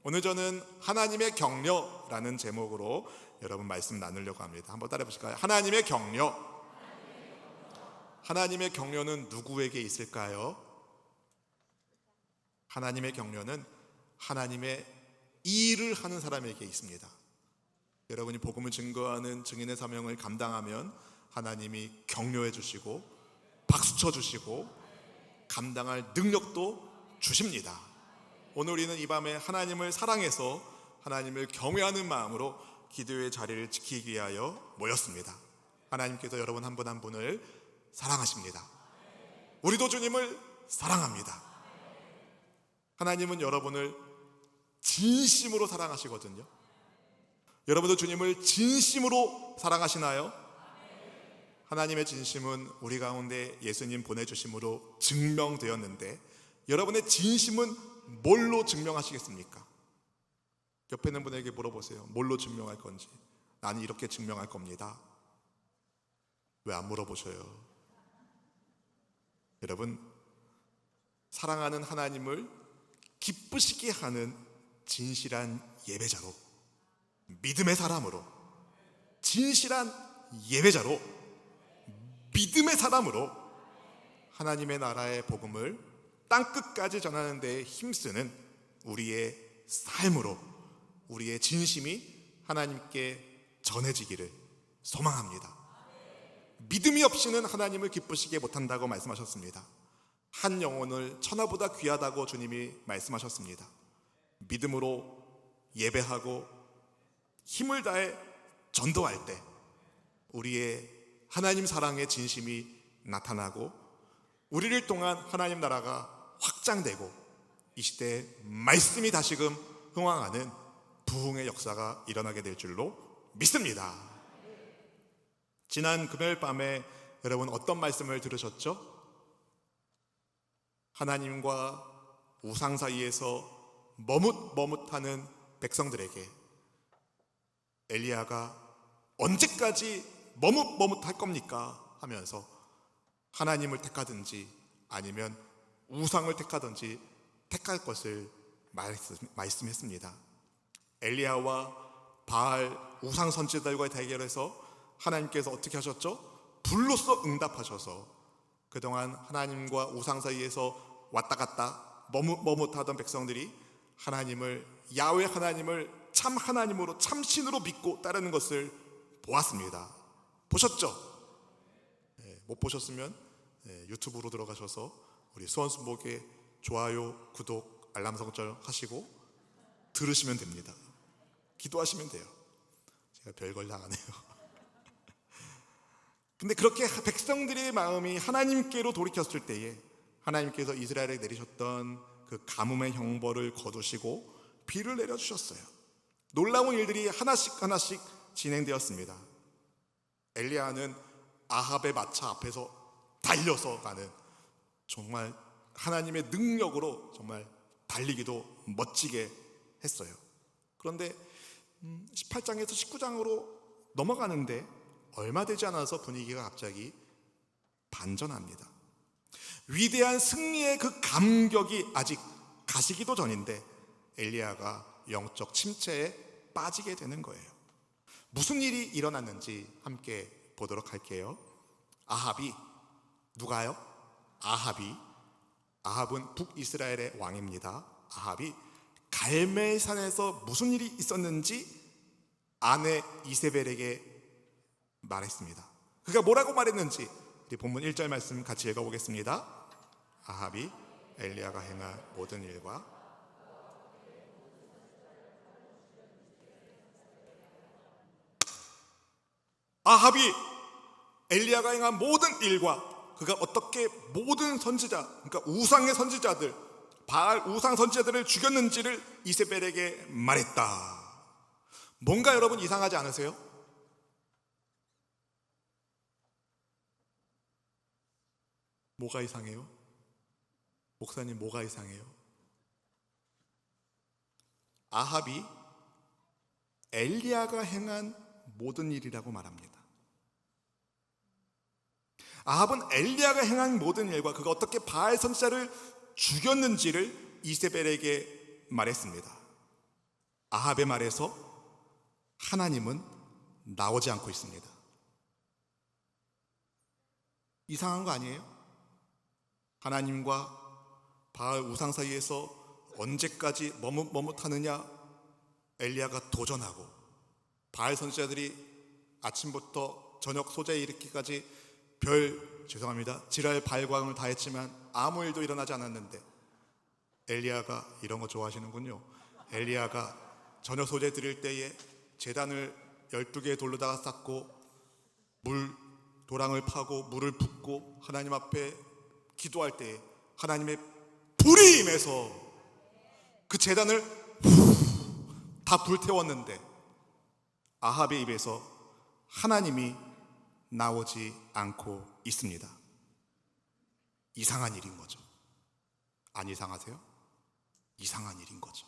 오늘 저는 하나님의 격려라는 제목으로 여러분 말씀 나누려고 합니다. 한번 따라해 보실까요? 하나님의 격려. 하나님의 격려는 누구에게 있을까요? 하나님의 격려는 하나님의 일을 하는 사람에게 있습니다. 여러분이 복음을 증거하는 증인의 사명을 감당하면 하나님이 격려해 주시고 박수 쳐 주시고 감당할 능력도 주십니다. 오늘 우리는 이 밤에 하나님을 사랑해서 하나님을 경외하는 마음으로 기도의 자리를 지키기 위하여 모였습니다. 하나님께서 여러분 한 분 한 분을 사랑하십니다. 우리도 주님을 사랑합니다. 하나님은 여러분을 진심으로 사랑하시거든요. 여러분도 주님을 진심으로 사랑하시나요? 하나님의 진심은 우리 가운데 예수님 보내주심으로 증명되었는데 여러분의 진심은 뭘로 증명하시겠습니까? 옆에 있는 분에게 물어보세요. 뭘로 증명할 건지. 나는 이렇게 증명할 겁니다. 왜 안 물어보셔요? 여러분, 사랑하는 하나님을 기쁘시게 하는 진실한 예배자로, 믿음의 사람으로, 진실한 예배자로, 믿음의 사람으로 하나님의 나라의 복음을 땅끝까지 전하는 데 힘쓰는 우리의 삶으로 우리의 진심이 하나님께 전해지기를 소망합니다. 믿음이 없이는 하나님을 기쁘시게 못한다고 말씀하셨습니다. 한 영혼을 천하보다 귀하다고 주님이 말씀하셨습니다. 믿음으로 예배하고 힘을 다해 전도할 때 우리의 하나님 사랑의 진심이 나타나고 우리를 통한 하나님 나라가 확장되고 이 시대에 말씀이 다시금 흥황하는 부흥의 역사가 일어나게 될 줄로 믿습니다. 지난 금요일 밤에 여러분 어떤 말씀을 들으셨죠? 하나님과 우상 사이에서 머뭇머뭇하는 백성들에게 엘리야가 언제까지 머뭇머뭇할 겁니까? 하면서 하나님을 택하든지 아니면 우상을 택하든지 택할 것을 말씀했습니다. 엘리야와 바알 우상 선지자들과의 대결에서 하나님께서 어떻게 하셨죠? 불로써 응답하셔서 그동안 하나님과 우상 사이에서 왔다 갔다 머뭇머뭇하던 백성들이 하나님을, 야훼 하나님을 참 하나님으로 참신으로 믿고 따르는 것을 보았습니다. 보셨죠? 못 보셨으면 유튜브로 들어가셔서 우리 수원순복의 좋아요, 구독, 알람 설정 하시고 들으시면 됩니다. 기도하시면 돼요. 제가 별걸 당하네요. 근데 그렇게 백성들의 마음이 하나님께로 돌이켰을 때에 하나님께서 이스라엘에 내리셨던 그 가뭄의 형벌을 거두시고 비를 내려주셨어요. 놀라운 일들이 하나씩 하나씩 진행되었습니다. 엘리야는 아합의 마차 앞에서 달려서 가는 정말 하나님의 능력으로 정말 달리기도 멋지게 했어요. 그런데 18장에서 19장으로 넘어가는데 얼마 되지 않아서 분위기가 갑자기 반전합니다. 위대한 승리의 그 감격이 아직 가시기도 전인데 엘리야가 영적 침체에 빠지게 되는 거예요. 무슨 일이 일어났는지 함께 보도록 할게요. 아합이, 누가요? 아합은 북이스라엘의 왕입니다. 아합이 갈멜산에서 무슨 일이 있었는지 아내 이세벨에게 말했습니다. 그가 뭐라고 말했는지 우리 본문 1절 말씀 같이 읽어보겠습니다. 아합이 엘리야가 행한 모든 일과 아합이 엘리야가 행한 모든 일과 그가 어떻게 모든 선지자, 그러니까 우상의 선지자들, 바알 우상 선지자들을 죽였는지를 이세벨에게 말했다. 뭔가 여러분 이상하지 않으세요? 뭐가 이상해요? 목사님, 뭐가 이상해요? 아합이 엘리야가 행한 모든 일이라고 말합니다. 아합은 엘리야가 행한 모든 일과 그가 어떻게 바알 선지자를 죽였는지를 이세벨에게 말했습니다. 아합의 말에서 하나님은 나오지 않고 있습니다. 이상한 거 아니에요? 하나님과 바알 우상 사이에서 언제까지 머뭇머뭇하느냐? 엘리야가 도전하고 바알 선지자들이 아침부터 저녁 소재 일으키기까지 지랄 발광을 다했지만 아무 일도 일어나지 않았는데, 엘리야가 이런 거 좋아하시는군요. 엘리야가 저녁 소재 드릴 때에 제단을 12개의 돌로다가 쌓고 도랑을 파고 물을 붓고 하나님 앞에 기도할 때에 하나님의 불이 임해서 그 제단을 다 불태웠는데 아합의 입에서 하나님이 나오지 않고 있습니다. 이상한 일인 거죠. 안 이상하세요? 이상한 일인 거죠.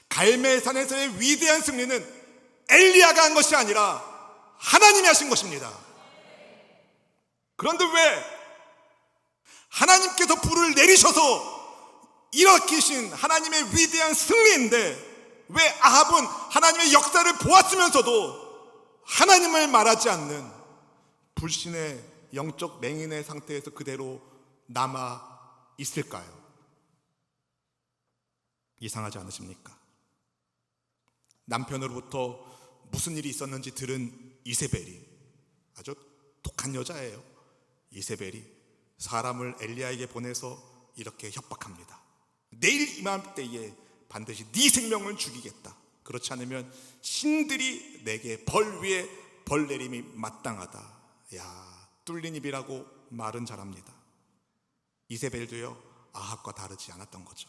갈멜산에서의 위대한 승리는 엘리야가 한 것이 아니라 하나님이 하신 것입니다. 그런데 왜 하나님께서 불을 내리셔서 일으키신 하나님의 위대한 승리인데 왜 아합은 하나님의 역사를 보았으면서도 하나님을 말하지 않는 불신의 영적 맹인의 상태에서 그대로 남아 있을까요? 이상하지 않으십니까? 남편으로부터 무슨 일이 있었는지 들은 이세벨이, 아주 독한 여자예요. 이세벨이 사람을 엘리야에게 보내서 이렇게 협박합니다. 내일 이맘때에 반드시 네 생명을 죽이겠다. 그렇지 않으면 신들이 내게 벌 위에 벌 내림이 마땅하다. 야, 뚫린 입이라고 말은 잘합니다. 이세벨도요, 아합과 다르지 않았던 거죠.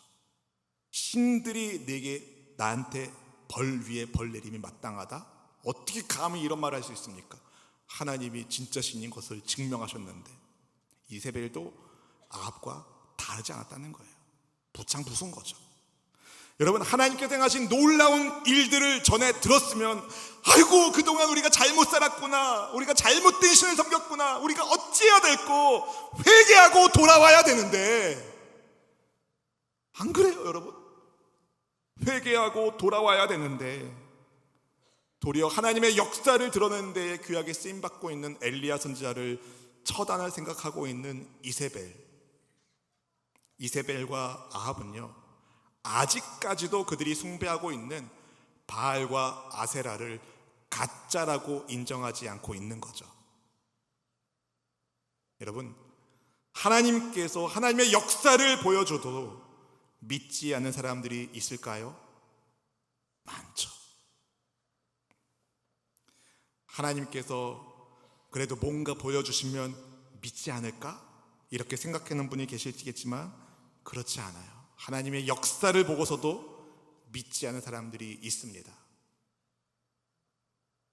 신들이 나한테 벌 위에 벌 내림이 마땅하다? 어떻게 감히 이런 말을 할 수 있습니까? 하나님이 진짜 신인 것을 증명하셨는데 이세벨도 아합과 다르지 않았다는 거예요. 부창 부순 거죠. 여러분, 하나님께서 행하신 놀라운 일들을 전에 들었으면 아이고 그동안 우리가 잘못 살았구나, 우리가 잘못된 신을 섬겼구나, 우리가 어찌해야 될고 회개하고 돌아와야 되는데 안 그래요 여러분? 회개하고 돌아와야 되는데 도리어 하나님의 역사를 드러내는 데에 귀하게 쓰임받고 있는 엘리야 선지자를 처단할 생각하고 있는 이세벨과 아합은요, 아직까지도 그들이 숭배하고 있는 바알과 아세라를 가짜라고 인정하지 않고 있는 거죠. 여러분, 하나님께서 하나님의 역사를 보여줘도 믿지 않는 사람들이 있을까요? 많죠. 하나님께서 그래도 뭔가 보여주시면 믿지 않을까? 이렇게 생각하는 분이 계실지겠지만 그렇지 않아요. 하나님의 역사를 보고서도 믿지 않는 사람들이 있습니다.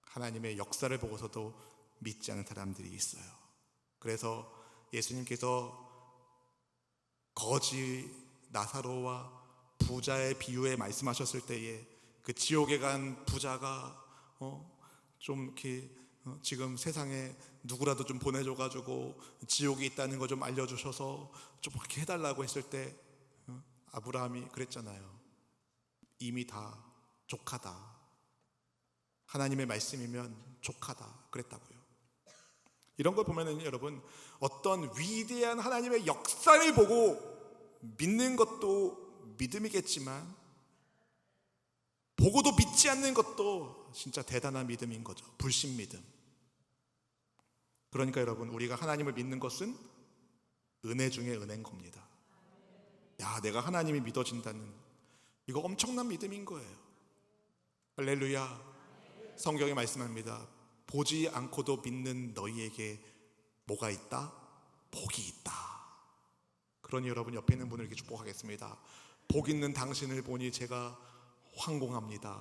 하나님의 역사를 보고서도 믿지 않는 사람들이 있어요. 그래서 예수님께서 거지 나사로와 부자의 비유에 말씀하셨을 때에 그 지옥에 간 부자가 좀 이렇게 지금 세상에 누구라도 좀 보내줘가지고 지옥에 있다는 거 좀 알려주셔서 좀 이렇게 해달라고 했을 때 아브라함이 그랬잖아요. 이미 다 족하다. 하나님의 말씀이면 족하다 그랬다고요. 이런 걸 보면은 여러분, 어떤 위대한 하나님의 역사를 보고 믿는 것도 믿음이겠지만 보고도 믿지 않는 것도 진짜 대단한 믿음인 거죠. 불신 믿음. 그러니까 여러분, 우리가 하나님을 믿는 것은 은혜 중에 은혜인 겁니다. 야, 내가 하나님이 믿어진다는, 이거 엄청난 믿음인 거예요. 할렐루야. 성경에 말씀합니다. 보지 않고도 믿는 너희에게 뭐가 있다? 복이 있다. 그러니 여러분, 옆에 있는 분을 이렇게 축복하겠습니다. 복 있는 당신을 보니 제가 황공합니다.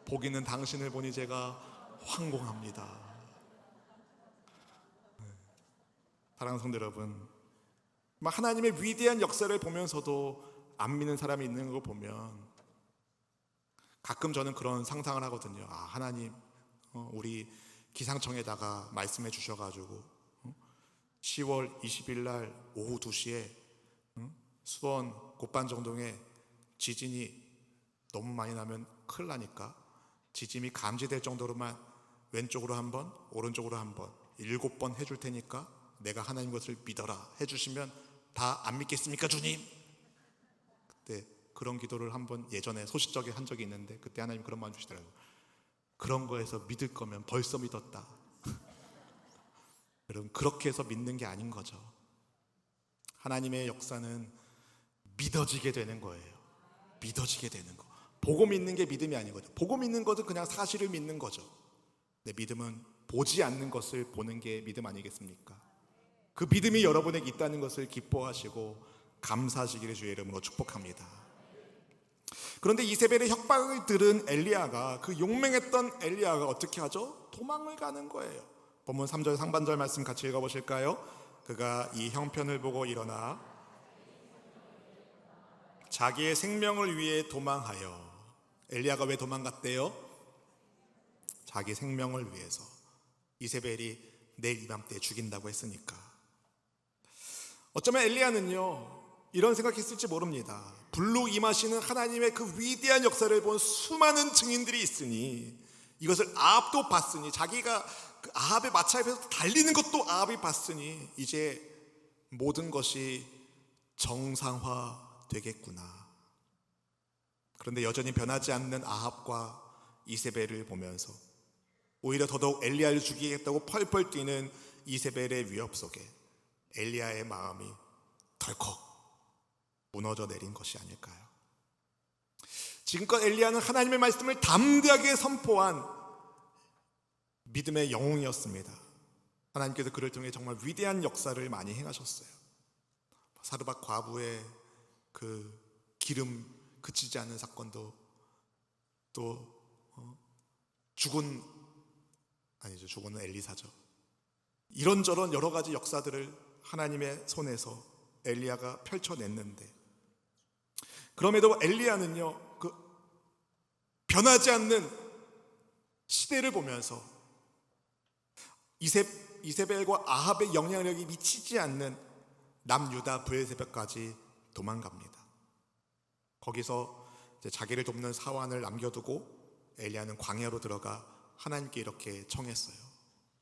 복 있는 당신을 보니 제가 황공합니다. 사랑하는 성도 여러분, 하나님의 위대한 역사를 보면서도 안 믿는 사람이 있는 거 보면 가끔 저는 그런 상상을 하거든요. 아, 하나님, 우리 기상청에다가 말씀해 주셔가지고 10월 20일 날 오후 2시에 수원 곧반정동에 지진이 너무 많이 나면 큰일 나니까 지진이 감지될 정도로만 왼쪽으로 한 번, 오른쪽으로 한 번, 7번 해줄 테니까 내가 하나님 것을 믿어라 해주시면 다 안 믿겠습니까 주님? 그때 그런 기도를 한번 예전에 소식적에 한 적이 있는데 그때 하나님 그런 마음 주시더라고요. 그런 거에서 믿을 거면 벌써 믿었다. 여러분, 그렇게 해서 믿는 게 아닌 거죠. 하나님의 역사는 믿어지게 되는 거예요. 믿어지게 되는 거. 보고 믿는 게 믿음이 아닌 거죠. 보고 믿는 것은 그냥 사실을 믿는 거죠. 근데 믿음은 보지 않는 것을 보는 게 믿음 아니겠습니까? 그 믿음이 여러분에게 있다는 것을 기뻐하시고 감사하시기를 주의 이름으로 축복합니다. 그런데 이세벨의 협박을 들은 엘리야가, 그 용맹했던 엘리야가 어떻게 하죠? 도망을 가는 거예요. 본문 3절 상반절 말씀 같이 읽어보실까요? 그가 이 형편을 보고 일어나 자기의 생명을 위해 도망하여. 엘리야가 왜 도망갔대요? 자기 생명을 위해서. 이세벨이 내일 이맘때 죽인다고 했으니까. 어쩌면 엘리야는요, 이런 생각했을지 모릅니다. 불로 임하시는 하나님의 그 위대한 역사를 본 수많은 증인들이 있으니, 이것을 아합도 봤으니, 자기가 그 아합의 마차에서 달리는 것도 아합이 봤으니 이제 모든 것이 정상화 되겠구나. 그런데 여전히 변하지 않는 아합과 이세벨을 보면서 오히려 더더욱 엘리야를 죽이겠다고 펄펄 뛰는 이세벨의 위협 속에 엘리야의 마음이 덜컥 무너져 내린 것이 아닐까요? 지금껏 엘리야는 하나님의 말씀을 담대하게 선포한 믿음의 영웅이었습니다. 하나님께서 그를 통해 정말 위대한 역사를 많이 행하셨어요. 사르밧 과부의 그 기름 그치지 않는 사건도, 또 죽은 엘리사죠. 이런저런 여러 가지 역사들을 하나님의 손에서 엘리야가 펼쳐냈는데, 그럼에도 엘리야는요, 그 변하지 않는 시대를 보면서 이세벨과 아합의 영향력이 미치지 않는 남유다 브엘세바까지 도망갑니다. 거기서 이제 자기를 돕는 사환을 남겨두고 엘리야는 광야로 들어가 하나님께 이렇게 청했어요.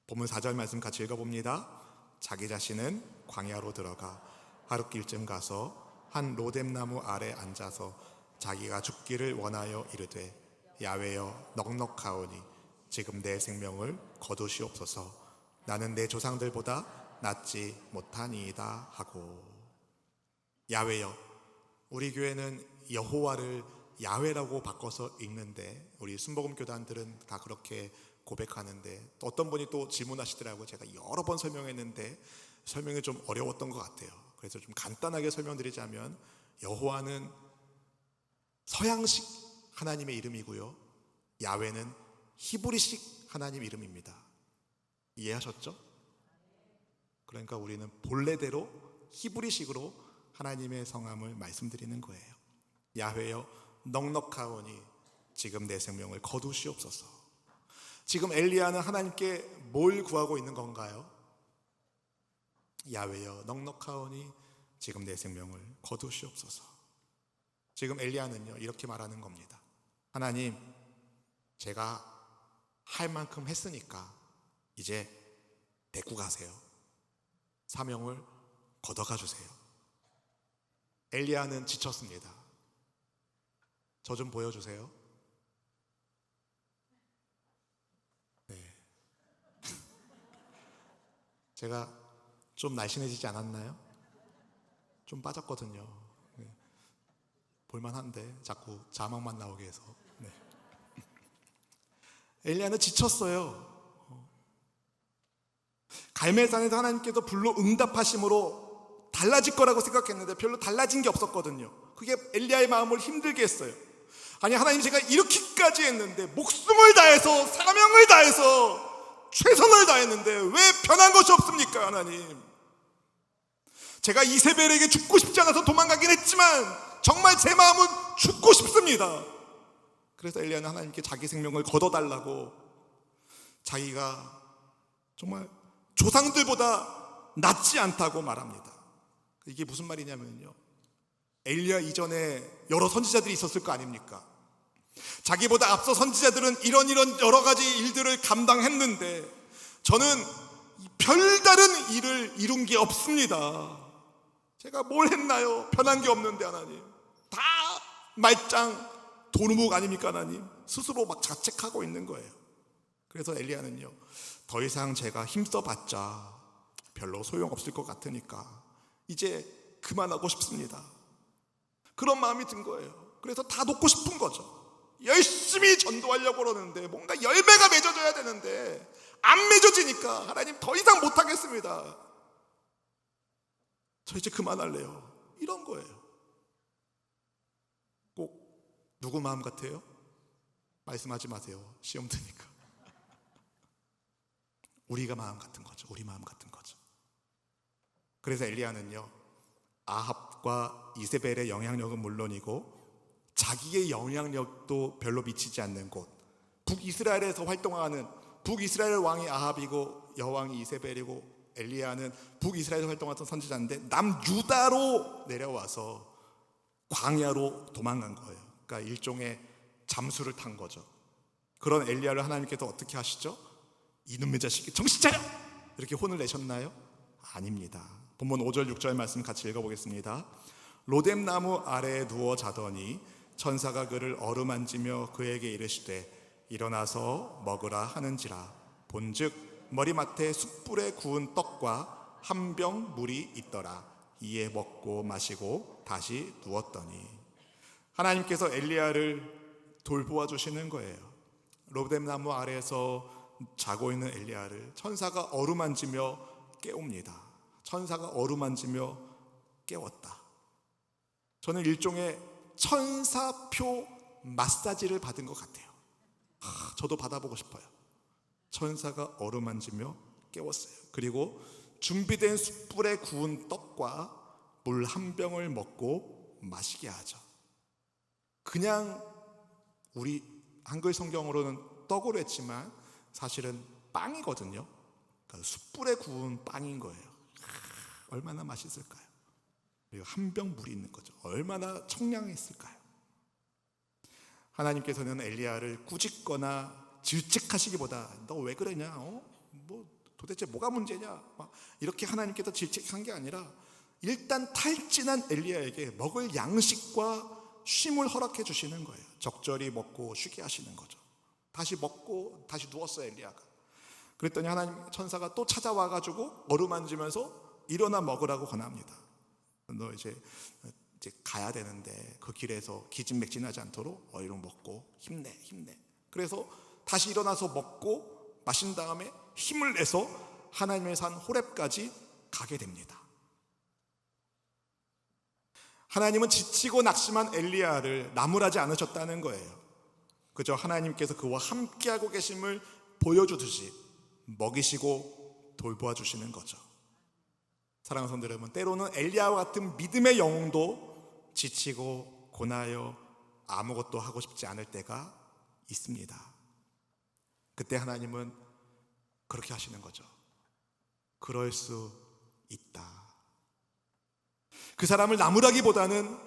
본문 4절 말씀 같이 읽어봅니다. 자기 자신은 광야로 들어가 하룻길쯤 가서 한 로뎀나무 아래 앉아서 자기가 죽기를 원하여 이르되, 야훼여 넉넉하오니 지금 내 생명을 거두시옵소서. 나는 내 조상들보다 낫지 못하니이다 하고. 야훼여, 우리 교회는 여호와를 야훼라고 바꿔서 읽는데, 우리 순복음 교단들은 다 그렇게 고백하는데, 또 어떤 분이 또 질문하시더라고요. 제가 여러 번 설명했는데 설명이 좀 어려웠던 것 같아요. 그래서 좀 간단하게 설명드리자면, 여호와는 서양식 하나님의 이름이고요, 야훼는 히브리식 하나님 이름입니다. 이해하셨죠? 그러니까 우리는 본래대로 히브리식으로 하나님의 성함을 말씀드리는 거예요. 야훼여 넉넉하오니 지금 내 생명을 거두시옵소서. 지금 엘리야는 하나님께 뭘 구하고 있는 건가요? 야훼여 넉넉하오니 지금 내 생명을 거두시옵소서. 지금 엘리야는요, 이렇게 말하는 겁니다. 하나님, 제가 할 만큼 했으니까 이제 데리고 가세요. 사명을 걷어가 주세요. 엘리야는 지쳤습니다. 저 좀 보여주세요. 네. 제가 좀 날씬해지지 않았나요? 좀 빠졌거든요. 네. 볼만한데 자꾸 자막만 나오게 해서. 네. 엘리야는 지쳤어요. 갈멜산에서 하나님께서 불로 응답하심으로 달라질 거라고 생각했는데 별로 달라진 게 없었거든요. 그게 엘리야의 마음을 힘들게 했어요. 아니, 하나님, 제가 이렇게까지 했는데, 목숨을 다해서 사명을 다해서 최선을 다했는데 왜 변한 것이 없습니까? 하나님, 제가 이세벨에게 죽고 싶지 않아서 도망가긴 했지만 정말 제 마음은 죽고 싶습니다. 그래서 엘리야는 하나님께 자기 생명을 거둬달라고, 자기가 정말 조상들보다 낫지 않다고 말합니다. 이게 무슨 말이냐면요, 엘리야 이전에 여러 선지자들이 있었을 거 아닙니까? 자기보다 앞서 선지자들은 이런 여러 가지 일들을 감당했는데 저는 별다른 일을 이룬 게 없습니다. 제가 뭘 했나요? 변한 게 없는데 하나님. 다 말짱 도루묵 아닙니까 하나님? 스스로 막 자책하고 있는 거예요. 그래서 엘리야는요, 더 이상 제가 힘써봤자 별로 소용없을 것 같으니까 이제 그만하고 싶습니다. 그런 마음이 든 거예요. 그래서 다 놓고 싶은 거죠. 열심히 전도하려고 그러는데 뭔가 열매가 맺어져야 되는데 안 맺어지니까 하나님 더 이상 못하겠습니다. 저 이제 그만할래요. 이런 거예요. 꼭 누구 마음 같아요? 말씀하지 마세요. 시험 드니까. 우리가 마음 같은 거죠. 우리 마음 같은 거죠. 그래서 엘리야는요, 아합과 이세벨의 영향력은 물론이고 자기의 영향력도 별로 미치지 않는 곳, 북이스라엘에서 활동하는, 북이스라엘 왕이 아합이고 여왕이 이세벨이고 엘리야는 북이스라엘에서 활동하던 선지자인데 남유다로 내려와서 광야로 도망간 거예요. 그러니까 일종의 잠수를 탄 거죠. 그런 엘리야를 하나님께서 어떻게 하시죠? 이놈의 자식이 정신 차려! 이렇게 혼을 내셨나요? 아닙니다. 본문 5절 6절 말씀 같이 읽어보겠습니다. 로뎀나무 아래에 누워 자더니 천사가 그를 어루만지며 그에게 이르시되 일어나서 먹으라 하는지라. 본즉 머리맡에 숯불에 구운 떡과 한 병 물이 있더라. 이에 먹고 마시고 다시 누웠더니. 하나님께서 엘리야를 돌보아 주시는 거예요. 로뎀나무 아래에서 자고 있는 엘리야를 천사가 어루만지며 깨웁니다. 천사가 어루만지며 깨웠다. 저는 일종의 천사표 마사지를 받은 것 같아요. 저도 받아보고 싶어요. 천사가 어루만지며 깨웠어요. 그리고 준비된 숯불에 구운 떡과 물 한 병을 먹고 마시게 하죠. 그냥 우리 한글 성경으로는 떡으로 했지만 사실은 빵이거든요. 그러니까 숯불에 구운 빵인 거예요. 얼마나 맛있을까요? 그리고 한 병 물이 있는 거죠. 얼마나 청량했을까요? 하나님께서는 엘리야를 꾸짖거나 질책하시기보다 너 왜 그러냐? 뭐 도대체 뭐가 문제냐? 막 이렇게 하나님께서 질책한 게 아니라 일단 탈진한 엘리야에게 먹을 양식과 쉼을 허락해 주시는 거예요. 적절히 먹고 쉬게 하시는 거죠. 다시 먹고 다시 누웠어요, 엘리야가. 그랬더니 하나님 천사가 또 찾아와가지고 어루만지면서 일어나 먹으라고 권합니다. 너 이제 가야 되는데 그 길에서 기진맥진하지 않도록 어이로 먹고 힘내. 그래서 다시 일어나서 먹고 마신 다음에 힘을 내서 하나님의 산 호렙까지 가게 됩니다. 하나님은 지치고 낙심한 엘리야를 나무라지 않으셨다는 거예요. 그저 하나님께서 그와 함께하고 계심을 보여주듯이 먹이시고 돌보아 주시는 거죠. 사랑하는 성도 여러분, 때로는 엘리야와 같은 믿음의 영웅도 지치고 고나여 아무것도 하고 싶지 않을 때가 있습니다. 그때 하나님은 그렇게 하시는 거죠. 그럴 수 있다. 그 사람을 나무라기보다는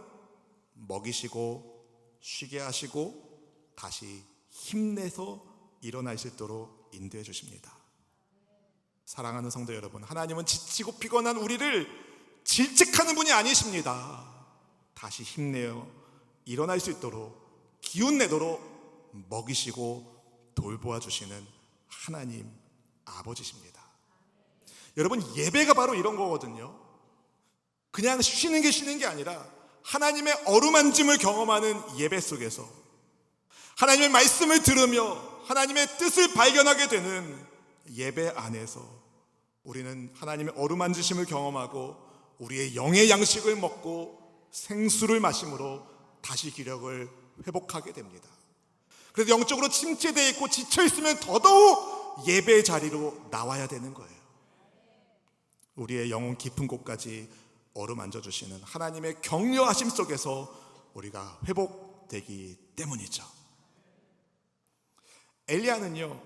먹이시고 쉬게 하시고 다시 힘내서 일어날 수 있도록 인도해 주십니다. 사랑하는 성도 여러분, 하나님은 지치고 피곤한 우리를 질책하는 분이 아니십니다. 다시 힘내어 일어날 수 있도록 기운 내도록 먹이시고 돌보아 주시는 하나님 아버지십니다. 여러분, 예배가 바로 이런 거거든요. 그냥 쉬는 게 아니라 하나님의 어루만짐을 경험하는 예배 속에서 하나님의 말씀을 들으며 하나님의 뜻을 발견하게 되는 예배 안에서 우리는 하나님의 어루만지심을 경험하고 우리의 영의 양식을 먹고 생수를 마심으로 다시 기력을 회복하게 됩니다. 그래서 영적으로 침체되어 있고 지쳐있으면 더더욱 예배의 자리로 나와야 되는 거예요. 우리의 영혼 깊은 곳까지 어루만져 주시는 하나님의 격려하심 속에서 우리가 회복되기 때문이죠. 엘리야는요,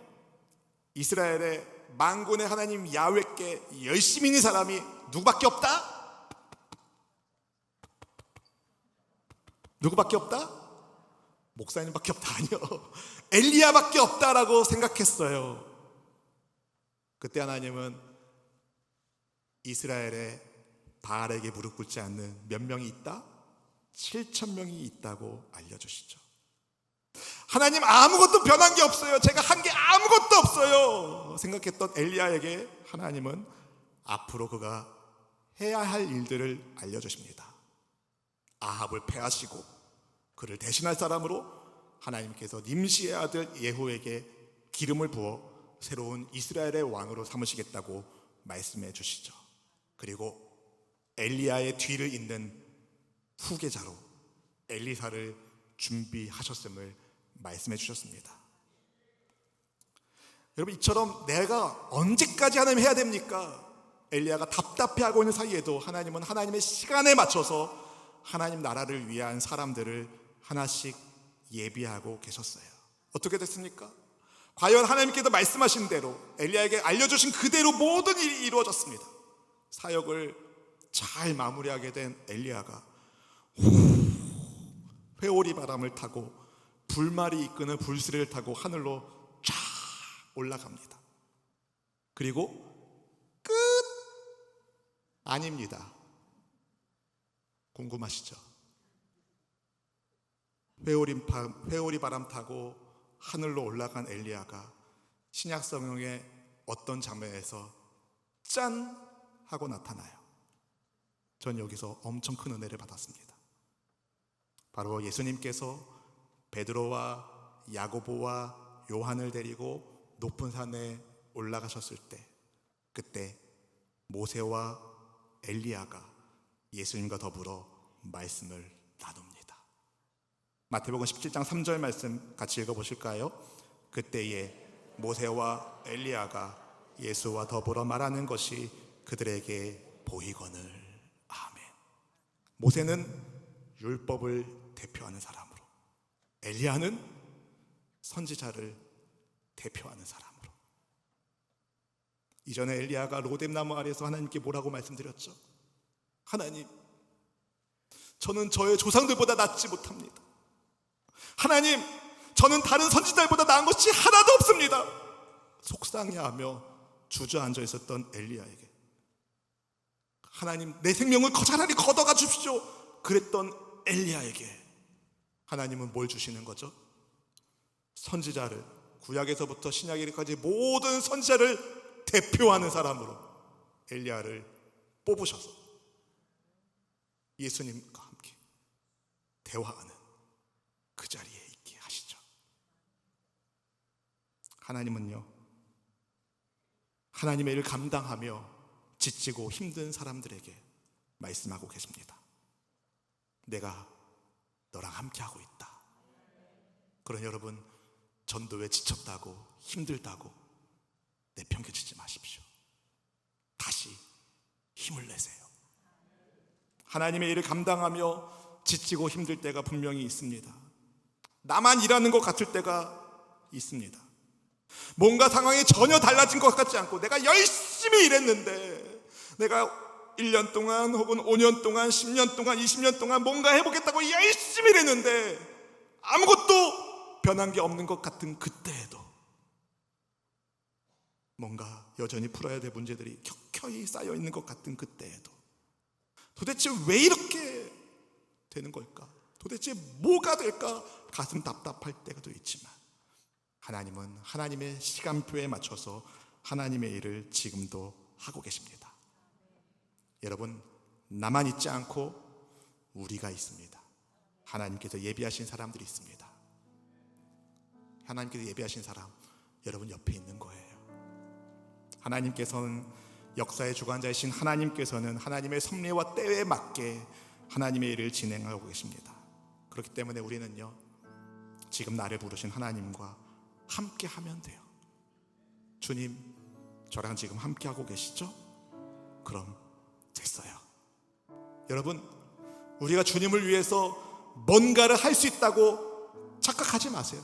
이스라엘의 만군의 하나님 야훼께 열심히 있는 사람이 누구밖에 없다? 누구밖에 없다? 목사님밖에 없다? 아니요, 엘리야밖에 없다라고 생각했어요. 그때 하나님은 이스라엘에 바알에게 무릎 꿇지 않는 몇 명이 있다? 7,000명이 있다고 알려주시죠. 하나님, 아무것도 변한 게 없어요. 제가 한 게 아무것도 없어요 생각했던 엘리야에게 하나님은 앞으로 그가 해야 할 일들을 알려주십니다. 아합을 패하시고 그를 대신할 사람으로 하나님께서 nim시의 아들 예후에게 기름을 부어 새로운 이스라엘의 왕으로 삼으시겠다고 말씀해 주시죠. 그리고 엘리야의 뒤를 잇는 후계자로 엘리사를 준비하셨음을 말씀해 주셨습니다. 여러분, 이처럼 내가 언제까지 하나님 해야 됩니까? 엘리야가 답답해하고 있는 사이에도 하나님은 하나님의 시간에 맞춰서 하나님 나라를 위한 사람들을 하나씩 예비하고 계셨어요. 어떻게 됐습니까? 과연 하나님께서 말씀하신 대로 엘리야에게 알려주신 그대로 모든 일이 이루어졌습니다. 사역을 잘 마무리하게 된 엘리야가 회오리 바람을 타고 불말이 이끄는 불수레를 타고 하늘로 쫙 올라갑니다. 그리고 끝? 아닙니다. 궁금하시죠? 회오리 바람 타고 하늘로 올라간 엘리야가 신약 성경의 어떤 장면에서 짠! 하고 나타나요. 전 여기서 엄청 큰 은혜를 받았습니다. 바로 예수님께서 베드로와 야고보와 요한을 데리고 높은 산에 올라가셨을 때, 그때 모세와 엘리야가 예수님과 더불어 말씀을 나눕니다. 마태복음 17장 3절 말씀 같이 읽어보실까요? 그때에 모세와 엘리야가 예수와 더불어 말하는 것이 그들에게 보이거늘. 아멘. 모세는 율법을 대표하는 사람으로, 엘리야는 선지자를 대표하는 사람으로. 이전에 엘리야가 로뎀나무 아래에서 하나님께 뭐라고 말씀드렸죠? 하나님, 저는 저의 조상들보다 낫지 못합니다. 하나님, 저는 다른 선지자들보다 나은 것이 하나도 없습니다. 속상해하며 주저앉아 있었던 엘리야에게 하나님, 내 생명을 차라리 걷어가 주십시오 그랬던 엘리야에게 하나님은 뭘 주시는 거죠? 선지자를, 구약에서부터 신약에까지 모든 선지자를 대표하는 사람으로 엘리야를 뽑으셔서 예수님과 함께 대화하는 그 자리에 있게 하시죠. 하나님은요, 하나님의 일을 감당하며 지치고 힘든 사람들에게 말씀하고 계십니다. 내가 너랑 함께하고 있다. 그런 여러분, 전도에 지쳤다고 힘들다고 내팽개치지 마십시오. 다시 힘을 내세요. 하나님의 일을 감당하며 지치고 힘들 때가 분명히 있습니다. 나만 일하는 것 같을 때가 있습니다. 뭔가 상황이 전혀 달라진 것 같지 않고 내가 열심히 일했는데, 내가 1년 동안 혹은 5년 동안 10년 동안 20년 동안 뭔가 해보겠다고 열심히 일했는데 아무것도 변한 게 없는 것 같은 그때에도, 뭔가 여전히 풀어야 될 문제들이 켜켜이 쌓여 있는 것 같은 그때에도 도대체 왜 이렇게 되는 걸까? 도대체 뭐가 될까? 가슴 답답할 때도 있지만 하나님은 하나님의 시간표에 맞춰서 하나님의 일을 지금도 하고 계십니다. 여러분, 나만 있지 않고 우리가 있습니다. 하나님께서 예비하신 사람들이 있습니다. 하나님께서 예비하신 사람, 여러분 옆에 있는 거예요. 하나님께서는, 역사의 주관자이신 하나님께서는 하나님의 섭리와 때에 맞게 하나님의 일을 진행하고 계십니다. 그렇기 때문에 우리는요, 지금 나를 부르신 하나님과 함께 하면 돼요. 주님, 저랑 지금 함께 하고 계시죠? 그럼 됐어요. 여러분, 우리가 주님을 위해서 뭔가를 할 수 있다고 착각하지 마세요.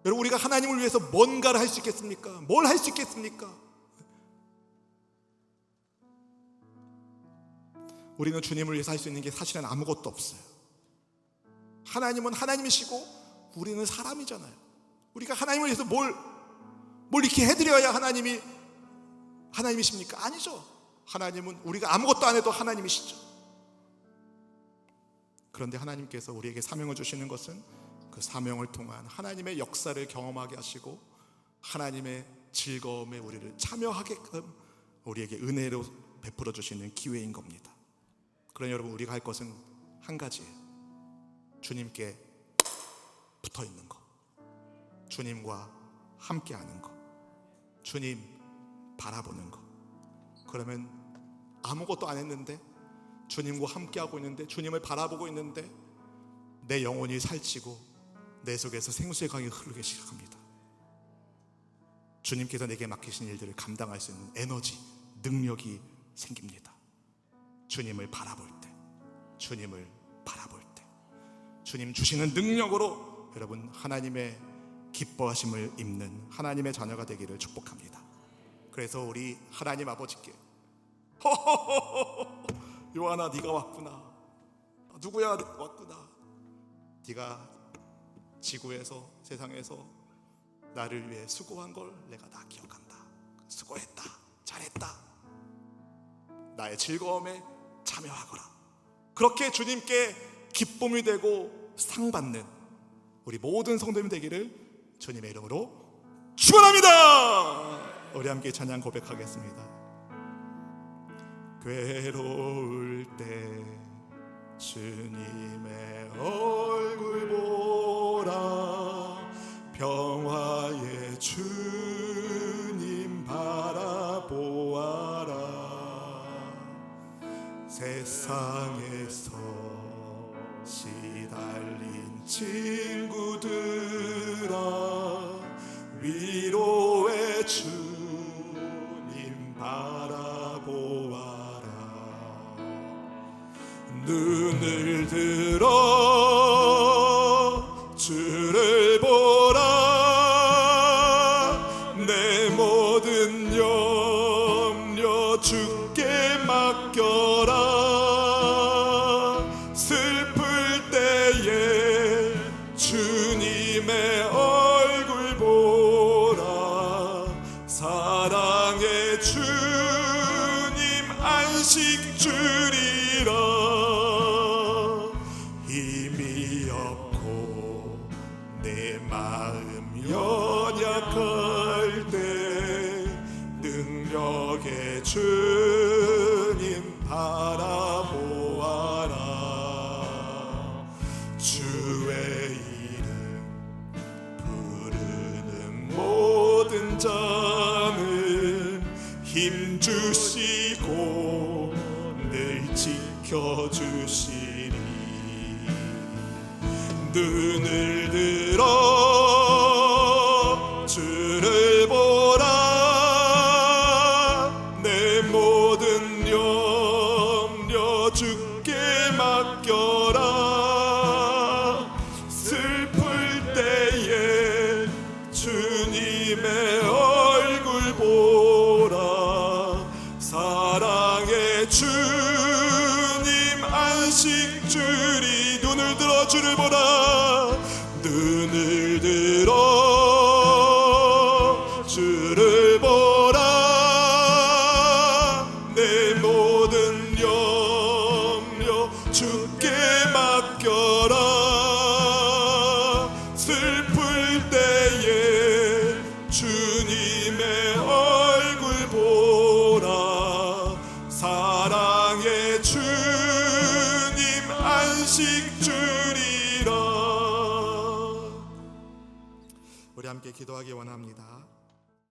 여러분, 우리가 하나님을 위해서 뭔가를 할 수 있겠습니까? 뭘 할 수 있겠습니까? 우리는 주님을 위해서 할 수 있는 게 사실은 아무것도 없어요. 하나님은 하나님이시고 우리는 사람이잖아요. 우리가 하나님을 위해서 뭘 이렇게 해드려야 하나님이십니까? 아니죠. 하나님은 우리가 아무것도 안 해도 하나님이시죠. 그런데 하나님께서 우리에게 사명을 주시는 것은 그 사명을 통한 하나님의 역사를 경험하게 하시고 하나님의 즐거움에 우리를 참여하게끔 우리에게 은혜로 베풀어 주시는 기회인 겁니다. 그러니 여러분, 우리가 할 것은 한 가지예요. 주님께 붙어 있는 거, 주님과 함께 하는 거, 주님 바라보는 거. 그러면 아무것도 안 했는데, 주님과 함께 하고 있는데, 주님을 바라보고 있는데 내 영혼이 살찌고 내 속에서 생수의 강이 흐르기 시작합니다. 주님께서 내게 맡기신 일들을 감당할 수 있는 에너지, 능력이 생깁니다. 주님을 바라볼 때, 주님을 바라볼 때, 주님 주시는 능력으로 여러분 하나님의 기뻐하심을 입는 하나님의 자녀가 되기를 축복합니다. 그래서 우리 하나님 아버지께 요한아, 네가 왔구나. 누구야 왔구나. 네가 지구에서, 세상에서 나를 위해 수고한 걸 내가 다 기억한다. 수고했다, 잘했다. 나의 즐거움에 참여하거라. 그렇게 주님께 기쁨이 되고 상 받는 우리 모든 성도님 되기를 주님의 이름으로 축원합니다. 우리 함께 찬양 고백하겠습니다. 괴로울 때 주님의 얼굴 보라. 평화의 주님 바라보아라. 세상에서 시달린 친구들아, 위로의 주님 바라보아라. 눈을 들어 주를 보라. 내 모든 염려 주께 맡겨라. 슬플 때에 주님의 얼굴 보라. 사랑의 주님 안식 주리라. 힘이 없고 내 마음 연약할 때 능력의 주님 바라보아라. 주의 이름 부르는 모든 자는 힘 주시고 늘 지켜주시리. 눈을 들어 주를 보라. 내 모든 염려 주께 맡겨라. 슬플 때에 주님의 얼굴 보라. 사랑의 주님 안식 주리. 눈을 들어 주를 보라. 눈을 들어 주를 보라. 내 모든 염려 주께 맡겨라. 슬플 때에 주님의 얼굴 보라. 사랑의 주님 안식 주리라. 우리 함께 기도하기 원합니다.